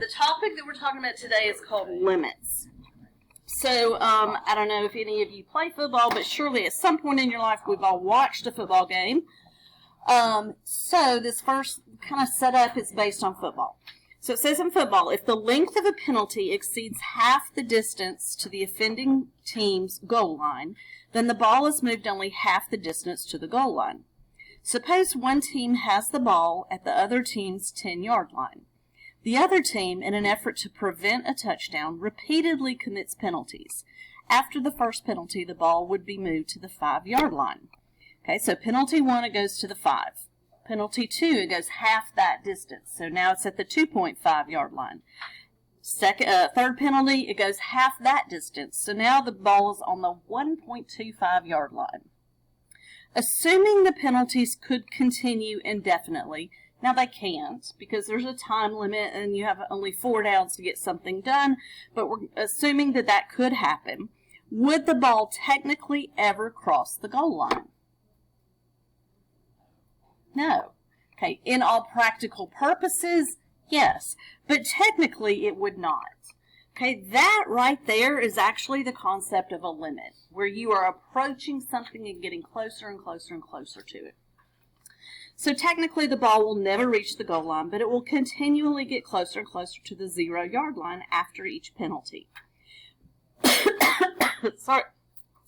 topic that we're talking about today is called limits. So, I don't know if any of you play football, but surely at some point in your life we've all watched a football game. So this first kind of setup is based on football. So it says in football, if the length of a penalty exceeds half the distance to the offending team's goal line, then the ball is moved only half the distance to the goal line. Suppose one team has the ball at the other team's 10-yard line. The other team, in an effort to prevent a touchdown, repeatedly commits penalties. After the first penalty, the ball would be moved to the 5-yard line. Okay, so penalty 1, it goes to the 5. Penalty 2, it goes half that distance. So now it's at the 2.5-yard line. Third penalty, it goes half that distance. So now the ball is on the 1.25-yard line. Assuming the penalties could continue indefinitely, now they can't because there's a time limit and you have only 4 downs to get something done, but we're assuming that that could happen. Would the ball technically ever cross the goal line? No. Okay, in all practical purposes, yes, but technically it would not. Okay, that right there is actually the concept of a limit, where you are approaching something and getting closer and closer and closer to it. So technically the ball will never reach the goal line, but it will continually get closer and closer to the 0-yard line after each penalty. Sorry.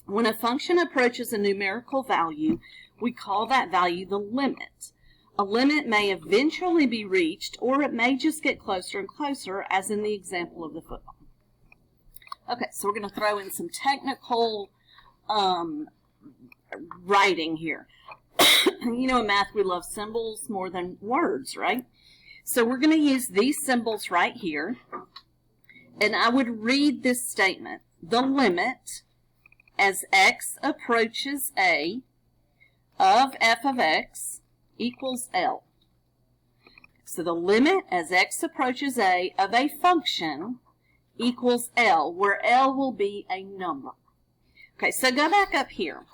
When a function approaches a numerical value, we call that value the limit. A limit may eventually be reached, or it may just get closer and closer, as in the example of the football. Okay, so we're going to throw in some technical writing here. You know, in math, we love symbols more than words, right? So we're going to use these symbols right here, and I would read this statement. The limit, as x approaches a, of f of x equals L. So the limit as x approaches a of a function equals L, where L will be a number. Okay, so go back up here.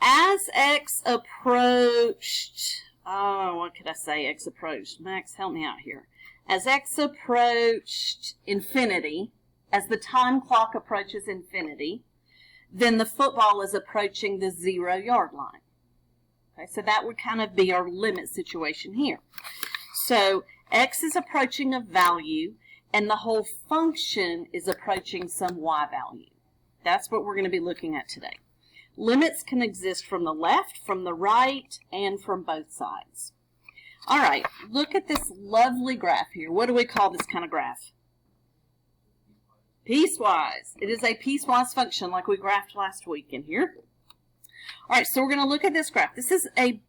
As x approached, what could I say? X approached. Max, help me out here. As x approached infinity, as the time clock approaches infinity, then the football is approaching the 0-yard line. Okay, so that would kind of be our limit situation here. So x is approaching a value, and the whole function is approaching some y value. That's what we're going to be looking at today. Limits can exist from the left, from the right, and from both sides. All right, look at this lovely graph here. What do we call this kind of graph? Piecewise. It is a piecewise function like we graphed last week in here. All right, so we're going to look at this graph. This is a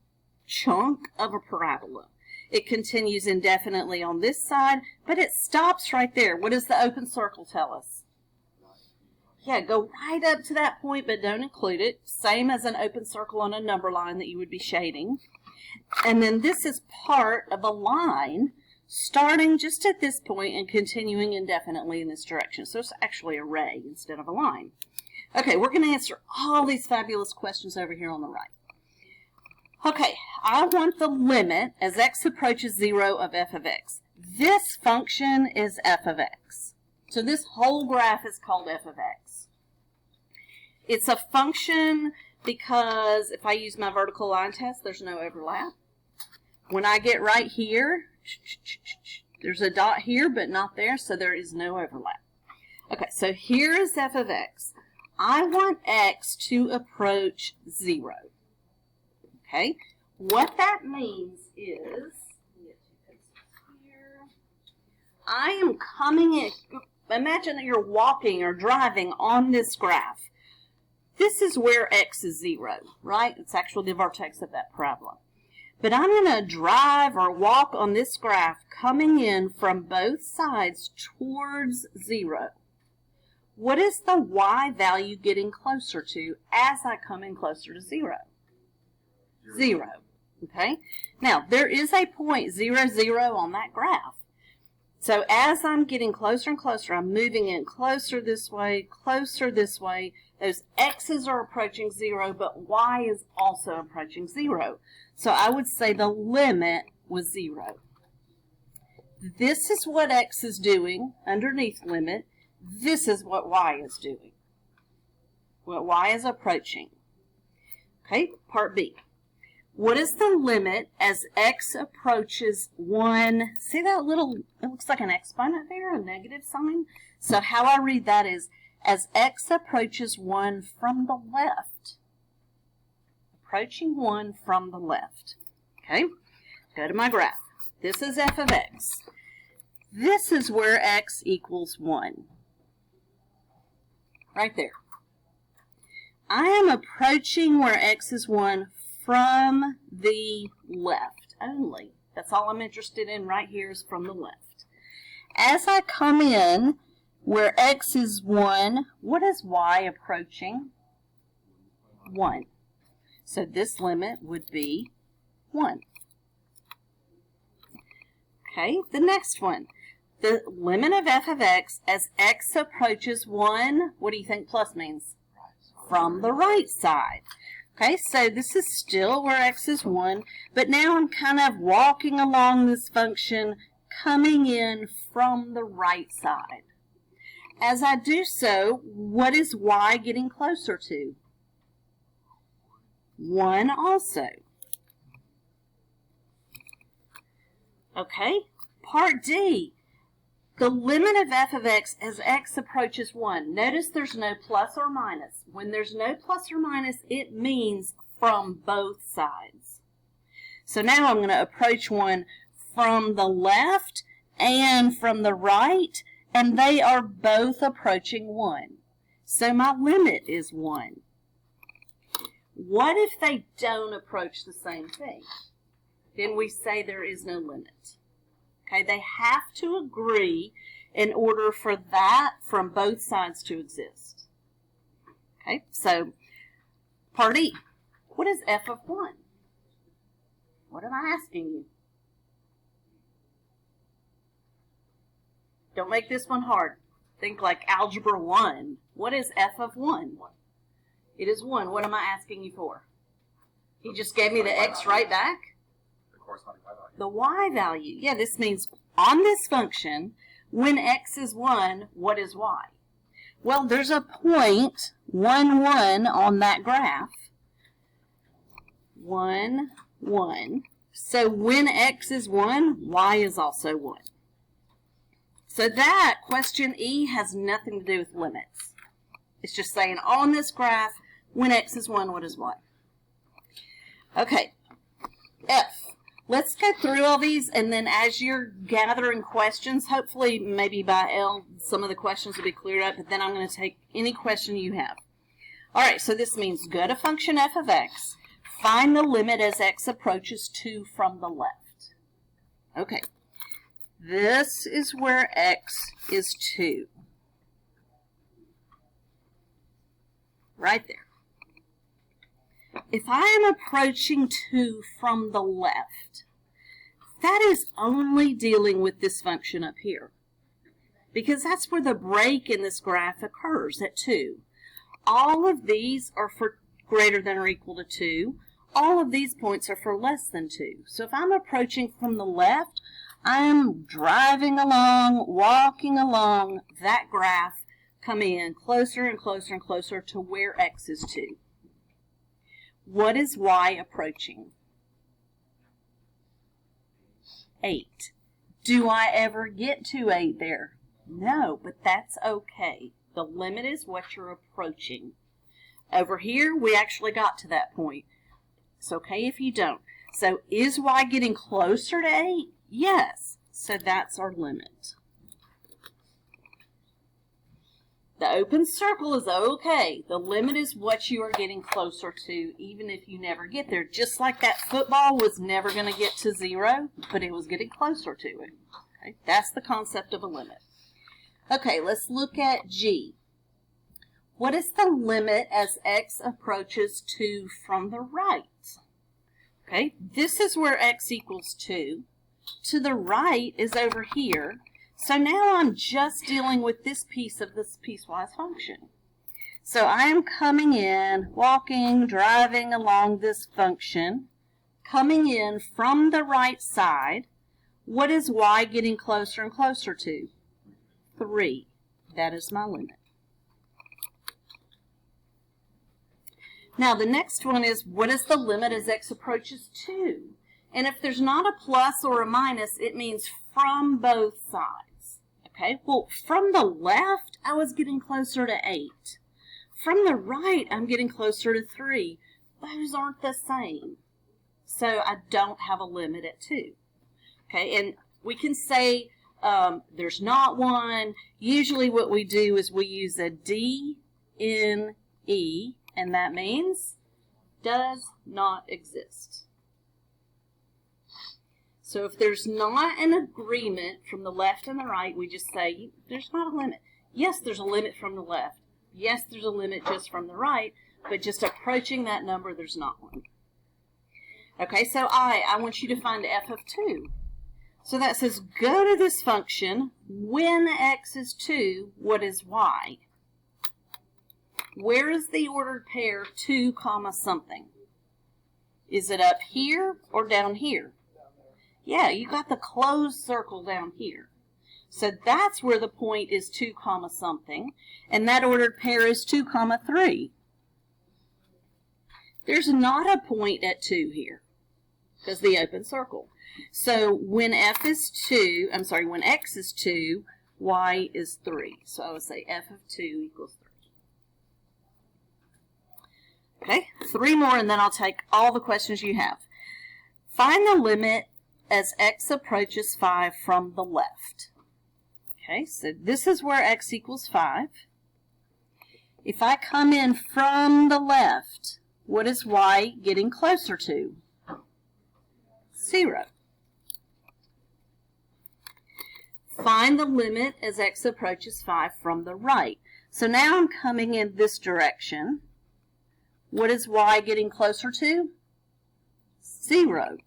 chunk of a parabola. It continues indefinitely on this side, but it stops right there. What does the open circle tell us? Yeah, go right up to that point, but don't include it. Same as an open circle on a number line that you would be shading. And then this is part of a line starting just at this point and continuing indefinitely in this direction. So it's actually a ray instead of a line. Okay, we're going to answer all these fabulous questions over here on the right. Okay, I want the limit as x approaches 0 of f of x. This function is f of x. So this whole graph is called f of x. It's a function because if I use my vertical line test, there's no overlap. When I get right here, there's a dot here but not there, so there is no overlap. Okay, so here is f of x. I want x to approach 0. Okay, what that means is, I am coming in, imagine that you're walking or driving on this graph. This is where x is 0, right? It's actually the vertex of that parabola. But I'm going to drive or walk on this graph coming in from both sides towards 0. What is the y value getting closer to as I come in closer to 0? 0. Okay? Now, there is a point 0, 0 on that graph. So as I'm getting closer and closer, I'm moving in closer this way. Those x's are approaching 0, but y is also approaching 0. So I would say the limit was 0. This is what x is doing underneath limit. This is what y is doing. What y is approaching. Okay, part B. What is the limit as x approaches 1? See that little, it looks like an exponent there, a negative sign? So how I read that is, as x approaches 1 from the left. Approaching 1 from the left. Okay, go to my graph. This is f of x. This is where x equals 1. Right there. I am approaching where x is 1 from the left only. That's all I'm interested in right here is from the left. As I come in where x is 1, what is y approaching? 1. So this limit would be 1. Okay, the next one. The limit of f of x as x approaches 1, what do you think plus means? From the right side. Okay, so this is still where x is 1, but now I'm kind of walking along this function, coming in from the right side. As I do so, what is y getting closer to? 1 also. Okay, part D. The limit of f of x as x approaches 1. Notice there's no plus or minus. When there's no plus or minus, it means from both sides. So now I'm going to approach 1 from the left and from the right, and they are both approaching 1. So my limit is 1. What if they don't approach the same thing? Then we say there is no limit. Okay, they have to agree in order for that from both sides to exist. Okay, so part E. What is f of 1? What am I asking you? Don't make this one hard. Think like algebra 1. What is f of 1? It is 1. What am I asking you for? He just gave me the x right back? The y value. Yeah, this means on this function, when x is 1, what is y? Well, there's a point, 1, 1 on that graph. 1, 1. So when x is 1, y is also 1. So that, question E, has nothing to do with limits. It's just saying on this graph, when x is 1, what is y? Okay, F. Let's go through all these, and then as you're gathering questions, hopefully maybe by L, some of the questions will be cleared up, but then I'm going to take any question you have. All right, so this means go to function f of x, find the limit as x approaches 2 from the left. Okay, this is where x is 2. Right there. If I am approaching 2 from the left, that is only dealing with this function up here, because that's where the break in this graph occurs, at 2. All of these are for greater than or equal to 2. All of these points are for less than 2. So if I'm approaching from the left, I'm driving along, walking along that graph, coming in closer and closer and closer to where x is 2. What is y approaching? 8. Do I ever get to 8 there? No, but that's okay. The limit is what you're approaching. Over here, we actually got to that point. It's okay if you don't. So is y getting closer to 8? Yes. So that's our limit. The open circle is okay. The limit is what you are getting closer to, even if you never get there. Just like that football was never going to get to 0, but it was getting closer to it. Okay? That's the concept of a limit. Okay, let's look at G. What is the limit as x approaches 2 from the right? Okay, this is where x equals 2. To the right is over here. So now I'm just dealing with this piece of this piecewise function. So I am coming in, walking, driving along this function, coming in from the right side. What is y getting closer and closer to? 3. That is my limit. Now the next one is, what is the limit as x approaches 2? And if there's not a plus or a minus, it means from both sides. Okay, well, from the left, I was getting closer to 8. From the right, I'm getting closer to 3. Those aren't the same. So I don't have a limit at 2. Okay, and we can say there's not one. Usually what we do is we use a D, N, E, and that means does not exist. So if there's not an agreement from the left and the right, we just say there's not a limit. Yes, there's a limit from the left. Yes, there's a limit just from the right, but just approaching that number, there's not one. Okay, so I want you to find f of 2. So that says go to this function. When x is 2, what is y? Where is the ordered pair 2 comma something? Is it up here or down here? Yeah, you got the closed circle down here. So that's where the point is 2 comma something, and that ordered pair is 2 comma 3. There's not a point at 2 here, because the open circle. So when f is 2, when x is 2, y is 3. So I would say f of 2 equals 3. Okay, 3 more, and then I'll take all the questions you have. Find the limit as x approaches 5 from the left. Okay, so this is where x equals 5. If I come in from the left, what is y getting closer to? 0. Find the limit as x approaches 5 from the right. So now I'm coming in this direction. What is y getting closer to? 0.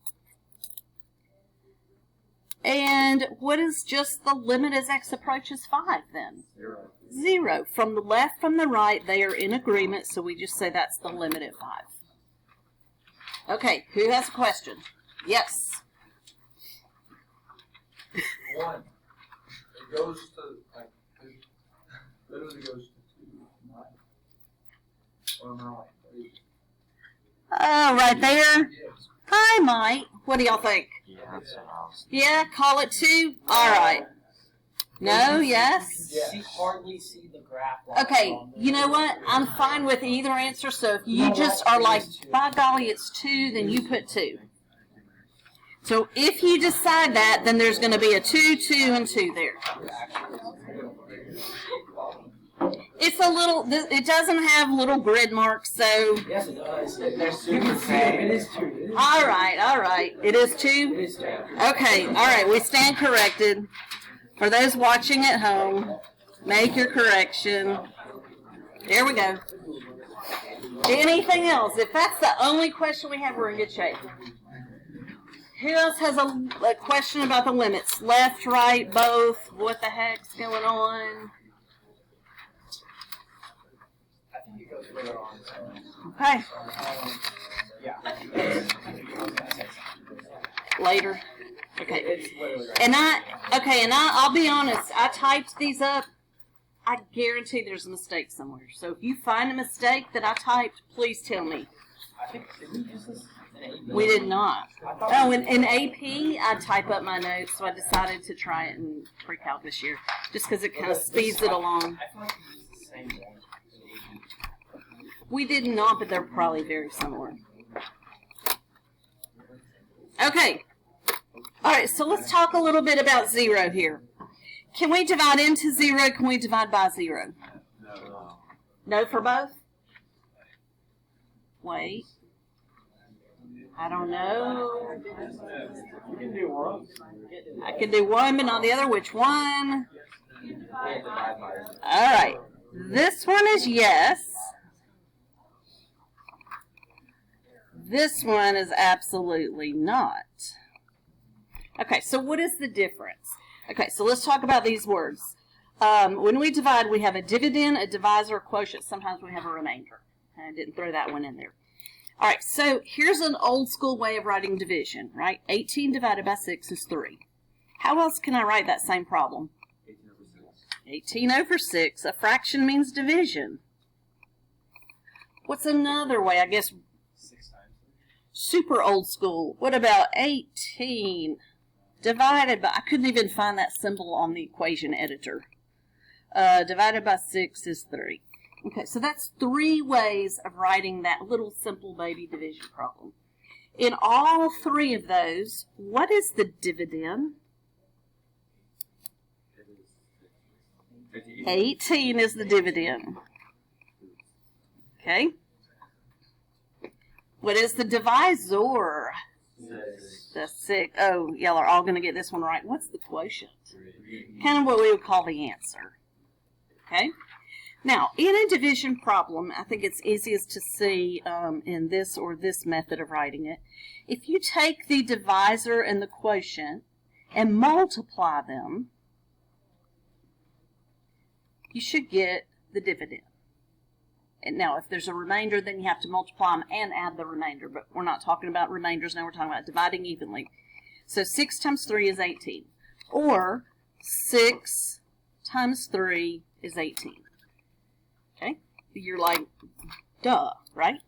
And what is just the limit as x approaches 5 then? 0. 0. From the left, from the right, they are in agreement, so we just say that's the limit at 5. Okay, who has a question? Yes. 1. It goes to, like, it literally goes to 2. Or am I right? Oh, right there. Yes. I might. What do y'all think? Yeah, that's what I was Yeah, call it 2? All right. No, yes? Yeah. You hardly see the graph. line Okay, on there. you know what? I'm fine with either answer, so if you just are like, by golly, it's 2, then you put 2. So if you decide that, then there's going to be a 2, 2, and 2 there. It's a little, it doesn't have little grid marks, so. Yes, it does. They're super faint. It is true. All right. It is 2? It is true. Okay, all right, we stand corrected. For those watching at home, make your correction. There we go. Anything else? If that's the only question we have, we're in good shape. Who else has a question about the limits? Left, right, both? What the heck's going on? I think it goes later on. Okay, Yeah. later. Okay. It's literally right. And I'll be honest, I typed these up. I guarantee there's a mistake somewhere. So if you find a mistake that I typed, please tell me. I think, did we use this in AP? We did not. I thought Oh, in AP, I type up my notes, so I decided to try it in pre-calc this year, just because it kind of speeds it along. I feel like we used the same one in AP. We did not, but they're probably very similar. Okay. All right, so let's talk a little bit about 0 here. Can we divide into 0? Can we divide by 0? No. No for both? Wait. I don't know. We can do one. I can do one, but not the other. Which one? We have to divide by it. All right. This one is yes. This one is absolutely not. Okay, so what is the difference? Okay, so let's talk about these words. When we divide, we have a dividend, a divisor, a quotient. Sometimes we have a remainder. I didn't throw that one in there. All right, so here's an old school way of writing division, right? 18 divided by 6 is 3. How else can I write that same problem? 18 over 6. A fraction means division. What's another way? I guess 6 times. super old school. What about 18 divided by, I couldn't even find that symbol on the equation editor. Divided by 6 is 3. Okay, so that's 3 ways of writing that little simple baby division problem. In all 3 of those, what is the dividend? 18 is the dividend. Okay. What is the divisor? The 6. Oh, y'all are all going to get this one right. What's the quotient? Kind of what we would call the answer. Okay. Now, in a division problem, I think it's easiest to see in this or this method of writing it. If you take the divisor and the quotient and multiply them, you should get the dividend. And now, if there's a remainder, then you have to multiply them and add the remainder. But we're not talking about remainders now. We're talking about dividing evenly. So 6 times 3 is 18. Or 6 times 3 is 18. Okay? You're like, duh, right?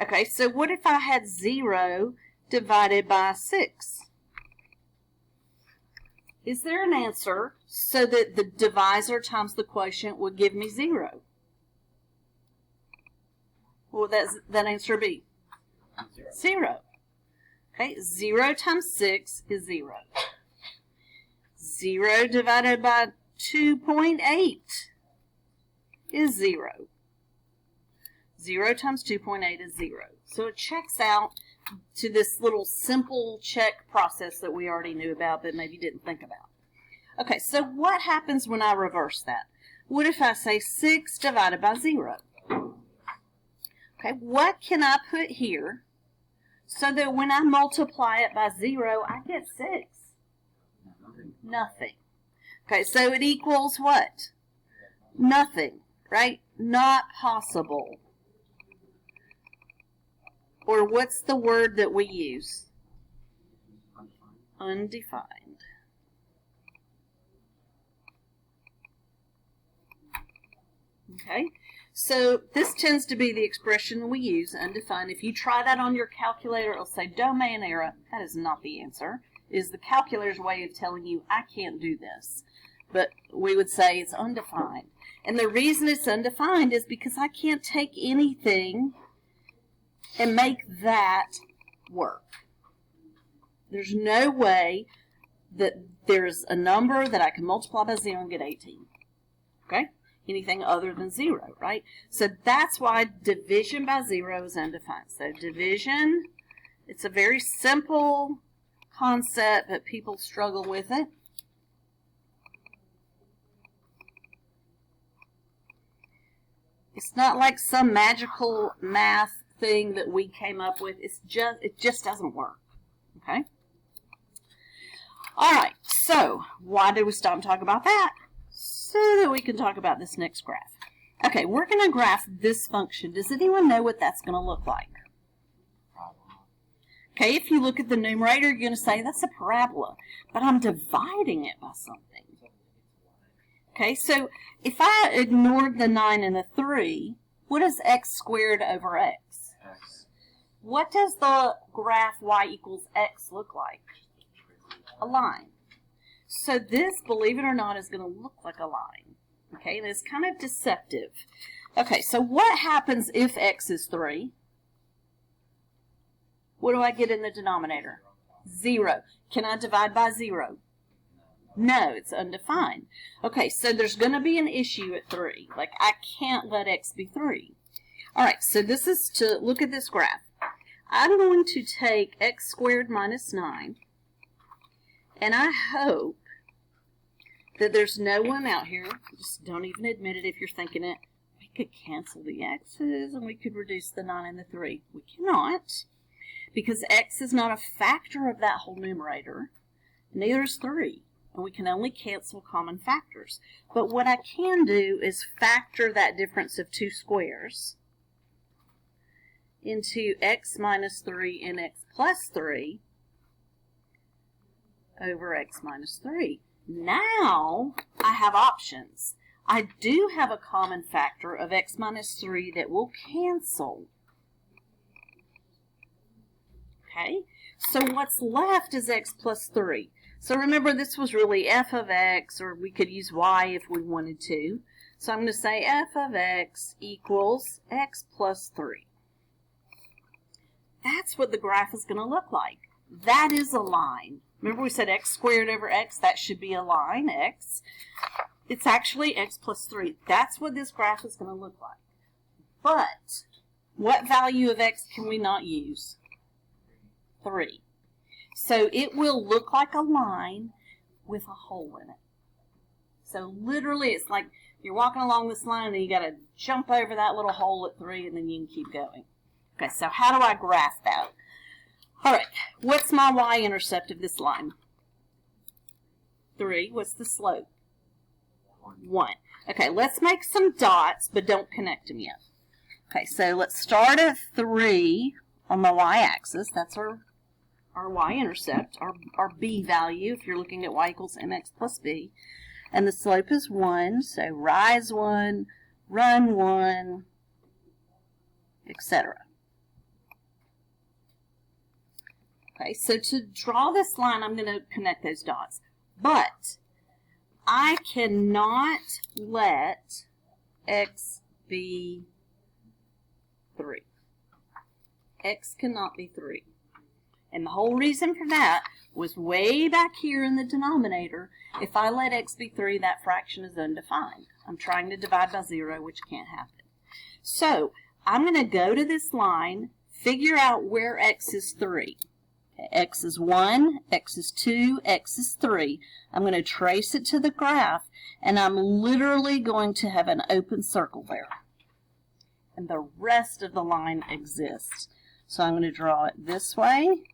Okay, so what if I had 0 divided by 6? Is there an answer so that the divisor times the quotient would give me 0? What would that answer be? 0. Okay, 0 times 6 is 0. 0 divided by 2.8 is 0. 0 times 2.8 is 0. So it checks out to this little simple check process that we already knew about but maybe didn't think about. Okay, so what happens when I reverse that? What if I say 6 divided by 0? Okay, what can I put here so that when I multiply it by 0, I get 6? Nothing. Okay, so it equals what? Nothing, right? Not possible. Or what's the word that we use? Undefined. Okay, so this tends to be the expression we use, undefined. If you try that on your calculator, it'll say domain error. That is not the answer. It is the calculator's way of telling you, I can't do this. But we would say it's undefined. And the reason it's undefined is because I can't take anything and make that work. There's no way that there's a number that I can multiply by 0 and get 18. Okay? Anything other than 0, right? So that's why division by 0 is undefined. So division, it's a very simple concept, but people struggle with it. It's not like some magical math thing that we came up with. It just doesn't work. Okay? All right. So why did we stop and talk about that? So that we can talk about this next graph. Okay, we're going to graph this function. Does anyone know what that's going to look like? Okay, if you look at the numerator, you're going to say that's a parabola, but I'm dividing it by something. Okay, so if I ignored the 9 and the 3, what is x squared over x? What does the graph y equals x look like? A line. So this, believe it or not, is going to look like a line. Okay, and it's kind of deceptive. Okay, so what happens if x is 3? What do I get in the denominator? 0. Can I divide by 0? No, it's undefined. Okay, so there's going to be an issue at 3. Like, I can't let x be 3. All right, so this is to look at this graph. I'm going to take x squared minus 9, and I hope that there's no one out here, just don't even admit it if you're thinking it, we could cancel the x's and we could reduce the 9 and the 3. We cannot, because x is not a factor of that whole numerator, neither is 3. And we can only cancel common factors. But what I can do is factor that difference of 2 squares into x minus 3 and x plus 3 over x minus 3. Now I have options. I do have a common factor of x minus 3 that will cancel. Okay, so what's left is x plus 3. So remember, this was really f of x, or we could use y if we wanted to. So I'm going to say f of x equals x plus 3. That's what the graph is going to look like. That is a line. Remember we said x squared over x, that should be a line, x. It's actually x plus 3. That's what this graph is going to look like. But what value of x can we not use? 3. So it will look like a line with a hole in it. So literally it's like you're walking along this line and you got to jump over that little hole at 3 and then you can keep going. Okay, so how do I graph that? All right, what's my y-intercept of this line? 3. What's the slope? 1. Okay, let's make some dots, but don't connect them yet. Okay, so let's start at 3 on the y-axis. That's our y-intercept, our b value, if you're looking at y equals mx plus b. And the slope is 1, so rise 1, run 1, etc. Okay, so to draw this line, I'm going to connect those dots. But I cannot let x be 3. X cannot be 3. And the whole reason for that was way back here in the denominator. If I let x be 3, that fraction is undefined. I'm trying to divide by 0, which can't happen. So I'm going to go to this line, figure out where x is 3. Okay, x is 1, x is 2, x is 3. I'm going to trace it to the graph, and I'm literally going to have an open circle there. And the rest of the line exists. So I'm going to draw it this way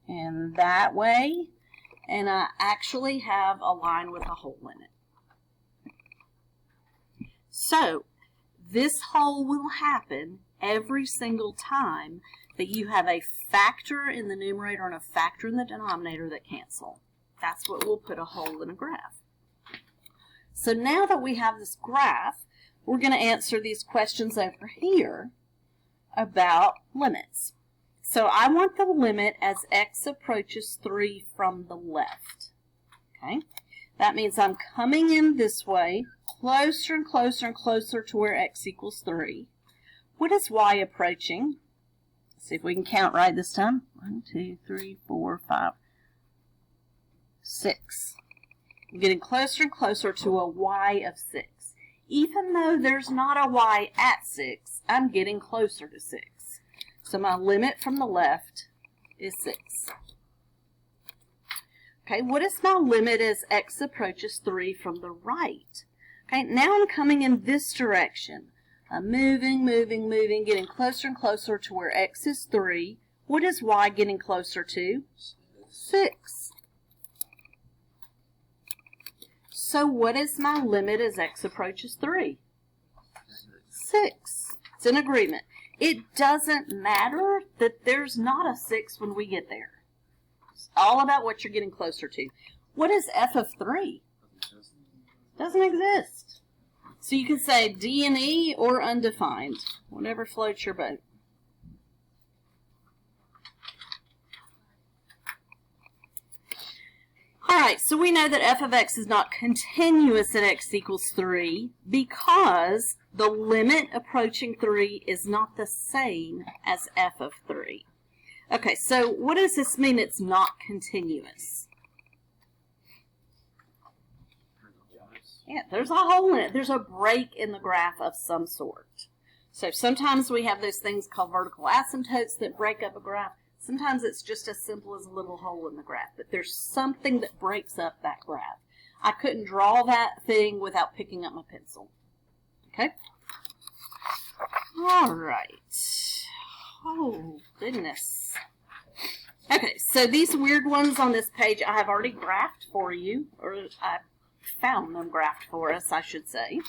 and that way, and I actually have a line with a hole in it. So this hole will happen every single time that you have a factor in the numerator and a factor in the denominator that cancel. That's what will put a hole in a graph. So now that we have this graph, we're going to answer these questions over here about limits. So I want the limit as x approaches 3 from the left. Okay, that means I'm coming in this way, closer and closer and closer to where x equals 3. What is y approaching? Let's see if we can count right this time. 1, 2, 3, 4, 5, 6. I'm getting closer and closer to a y of 6. Even though there's not a y at 6, I'm getting closer to 6. So my limit from the left is 6. Okay, what is my limit as x approaches 3 from the right? Okay, now I'm coming in this direction. I'm moving, moving, moving, getting closer and closer to where x is 3. What is y getting closer to? 6. So what is my limit as x approaches 3? 6. It's an agreement. It doesn't matter that there's not a 6 when we get there. It's all about what you're getting closer to. What is f of 3? Doesn't exist. So you can say D and E or undefined, whatever floats your boat. Alright, so we know that f of x is not continuous at x equals 3 because the limit approaching 3 is not the same as f of 3. Okay, so what does this mean it's not continuous? Yeah, there's a hole in it. There's a break in the graph of some sort. So sometimes we have those things called vertical asymptotes that break up a graph. Sometimes it's just as simple as a little hole in the graph, but there's something that breaks up that graph. I couldn't draw that thing without picking up my pencil. Okay? All right. Oh, goodness. Okay, so these weird ones on this page I have already graphed for you, or I found them graphed for us, I should say.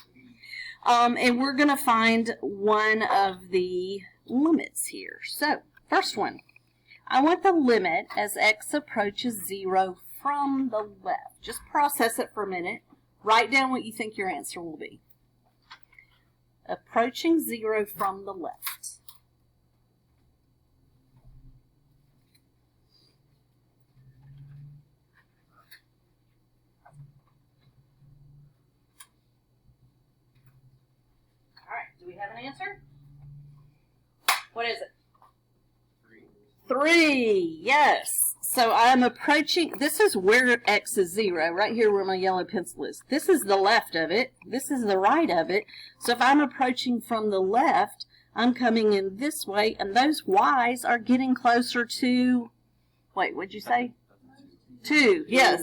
And we're going to find one of the limits here. So, first one. I want the limit as x approaches 0 from the left. Just process it for a minute. Write down what you think your answer will be. Approaching 0 from the left. All right, do we have an answer? What is it? 3, yes. So I'm approaching, this is where x is 0, right here where my yellow pencil is. This is the left of it. This is the right of it. So if I'm approaching from the left, I'm coming in this way, and those y's are getting closer to, wait, what'd you say? 2, yes.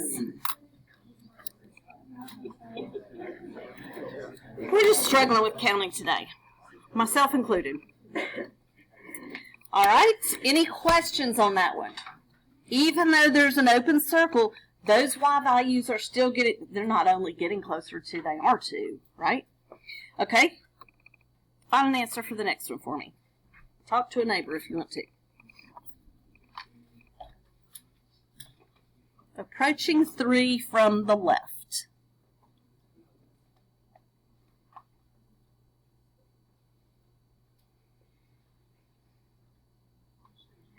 We're just struggling with counting today, myself included. All right, any questions on that one? Even though there's an open circle, those y values are still getting, they're not only getting closer to, they are to, right? Okay, find an answer for the next one for me. Talk to a neighbor if you want to. Approaching 3 from the left.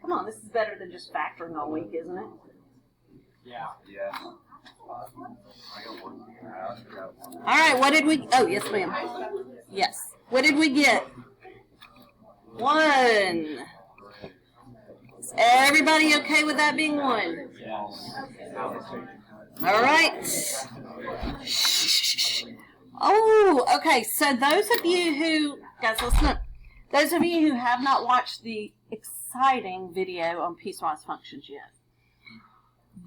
Come on, this is better than just factoring all week, isn't it? Yeah. Yeah. All right, what did we, oh, yes, ma'am. Yes. What did we get? 1. Is everybody okay with that being 1? Yes. All right. Shh. Oh, okay. So those of you who, guys, listen up. Those of you who have not watched the exciting video on piecewise functions yet,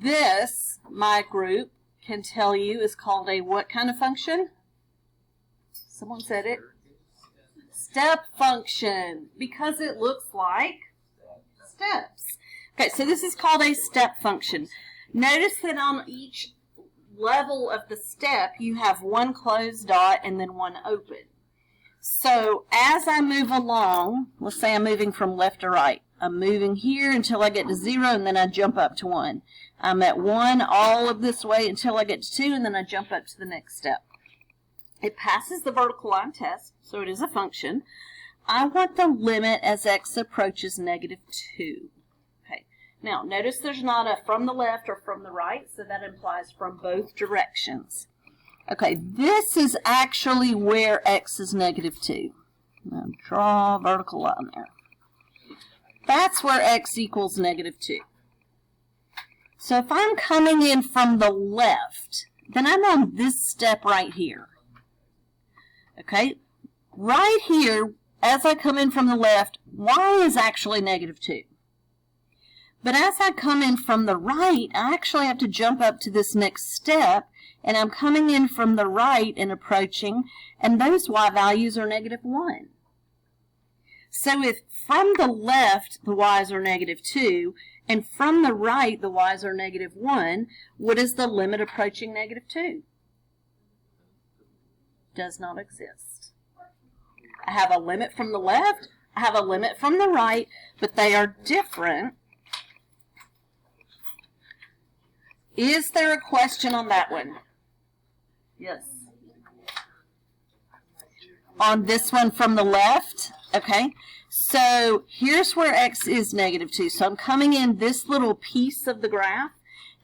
this, my group can tell you, is called a what kind of function? Someone said it. Step function, because it looks like steps. Okay, so this is called a step function. Notice that on each level of the step, you have one closed dot and then one open. So as I move along, let's say I'm moving from left to right. I'm moving here until I get to 0, and then I jump up to 1. I'm at 1 all of this way until I get to 2, and then I jump up to the next step. It passes the vertical line test, so it is a function. I want the limit as x approaches -2. Okay. Now, notice there's not a from the left or from the right, so that implies from both directions. Okay, this is actually where x is -2. Now, draw a vertical line there. That's where x equals -2. So if I'm coming in from the left, then I'm on this step right here. Okay, right here, as I come in from the left, y is actually -2. But as I come in from the right, I actually have to jump up to this next step, and I'm coming in from the right and approaching, and those y values are -1. So if from the left the y's are -2, and from the right the y's are -1, what is the limit approaching -2? Does not exist. I have a limit from the left, I have a limit from the right, but they are different. Is there a question on that one? Yes. On this one from the left, okay? So here's where x is -2. So I'm coming in this little piece of the graph,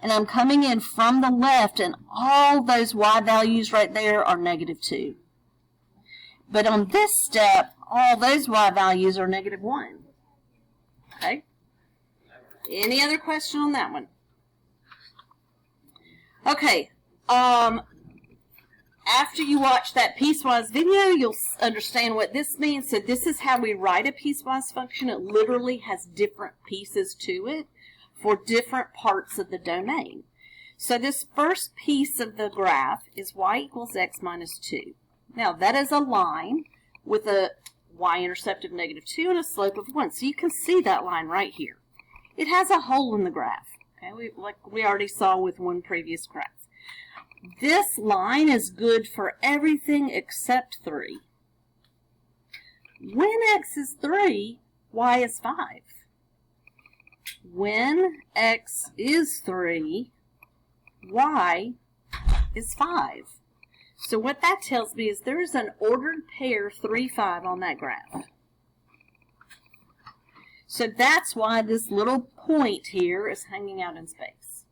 and I'm coming in from the left, and all those y values right there are -2. But on this step, all those y values are -1. Okay? Any other question on that one? Okay. After you watch that piecewise video, you'll understand what this means. So this is how we write a piecewise function. It literally has different pieces to it for different parts of the domain. So this first piece of the graph is y equals x minus 2. Now that is a line with a y-intercept of -2 and a slope of 1. So you can see that line right here. It has a hole in the graph, okay, like we already saw with one previous graph. This line is good for everything except 3. When x is 3, y is 5. when x is 3, y is 5. So what that tells me is there's an ordered pair 3, 5 on that graph. So that's why this little point here is hanging out in space.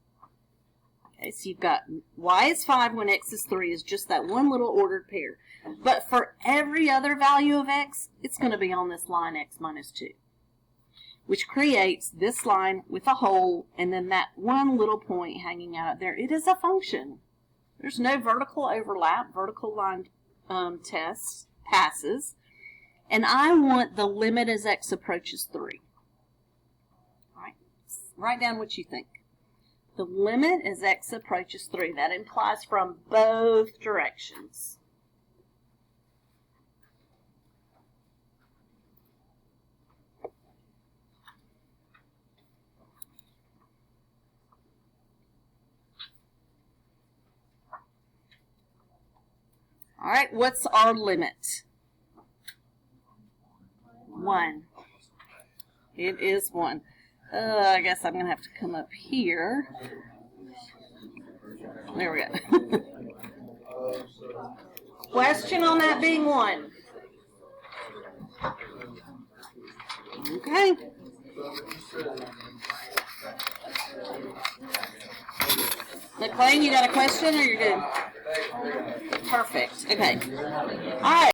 Okay, so you've got y is 5 when x is 3 is just that one little ordered pair. But for every other value of x, it's going to be on this line x minus 2, which creates this line with a hole and then that one little point hanging out there. It is a function. There's no vertical overlap. Vertical line test passes. And I want the limit as x approaches 3. All right, write down what you think. The limit as x approaches 3. That implies from both directions. All right, what's our limit? 1. It is 1. I guess I'm going to have to come up here. There we go. Question on that being 1. Okay. McLean, you got a question or you're good? Perfect. Okay. All right.